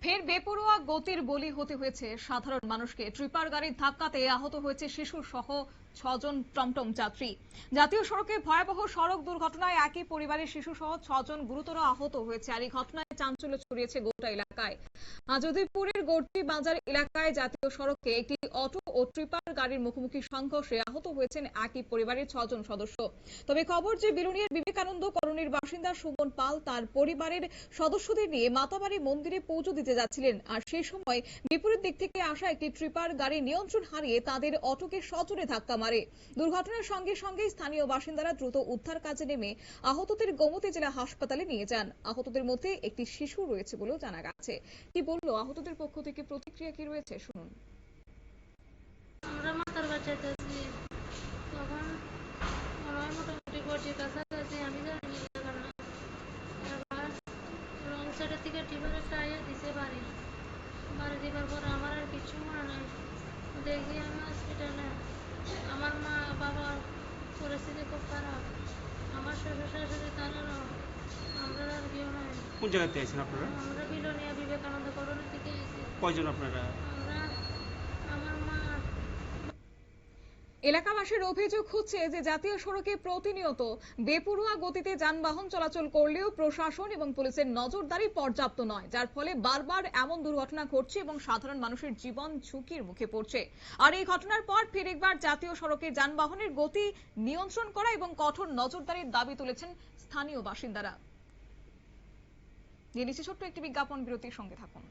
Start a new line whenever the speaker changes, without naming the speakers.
ফের বেপরোয়া গতির বলি হতে হয়েছে সাধারণ মানুষকে। ট্রিপার গাড়ির ধাক্কাতে আহত হয়েছে শিশু সহ 6 জন টমটম যাত্রী। জাতীয় সড়কে ভয়াবহ সড়ক দুর্ঘটনায় একই পরিবারের শিশু সহ 6 জন গুরুতর আহত হয়েছে। আর এই ঘটনায় চাঞ্চল্য ছড়িয়েছে গোটা এলাকায়। আজদিপুরের গড়তি বাজার এলাকায় জাতীয় সড়কে একটি অটো ও ট্রিপার গাড়ির মুখোমুখি সংঘর্ষে আহত হয়েছেন একই পরিবারের 6 জন সদস্য। তবে খবর যে বিলুনিয়ার বিবেকানন্দ কলোনির বাসিন্দা সুমন পাল তার পরিবারের সদস্যদের নিয়ে মাতাবাড়ি মন্দিরে পুজো দিতে যাচ্ছিলেন। আর সেই সময় বিপরীত দিক থেকে আসা একটি ট্রিপার গাড়ি নিয়ন্ত্রণ হারিয়ে তাদের অটোকে সজোরে ধাক্কা মারে। দুর্ঘটনার সঙ্গে সঙ্গে স্থানীয় বাসিন্দারা দ্রুত উদ্ধার কাজে নেমে আহতদের গোমতী জেলা হাসপাতালে নিয়ে যান। আহতদের মধ্যে একটি শিশু রয়েছে বলেও জানা গেছে। কি বললো আহতদের পক্ষ থেকে, প্রতিক্রিয়া কি রয়েছে শুনুন।
আমরা মাথার বাচ্চাতে আছি, তখন আমার মোটামুটি গটির কাছাকাছি, আমি জানি না। এবার রং সাইডের থেকে টিপের একটা আইয়া দিছে বাড়ি দিবার পর আমার আর কিছু মনে নাই। দেখি আমি হসপিটালে, আমার মা বাবার পরিস্থিতি খুব খারাপ, আমার শ্বশুর শাশুড়ি তারারও, আমরা আর কেউ নাই।
কোন জায়গা থেকে আছেন আপনারা?
আমরা বিলোনিয়া বিবেকানন্দ কলোনি থেকে আইছি।
কয়জন আপনারা?
আমরা, আমার মা।
এলাকাবাসীর অভিযোগ হচ্ছে যে জাতীয় সড়কে প্রতিনিয়ত বেপরোয়া গতিতে যানবাহন চলাচল করলেও প্রশাসন এবং পুলিশের নজরদারি পর্যাপ্ত নয়, যার ফলে বারবার এমন দুর্ঘটনা ঘটছে এবং সাধারণ মানুষের জীবন ঝুঁকির মুখে পড়ছে। আর এই ঘটনার পর ফের একবার জাতীয় সড়কে যানবাহনের গতি নিয়ন্ত্রণ করা এবং কঠোর নজরদারির দাবি তুলেছেন স্থানীয় বাসিন্দারা। নিয়ে নিচ্ছে ছোট্ট একটি বিজ্ঞাপন বিরতির সঙ্গে থাকুন।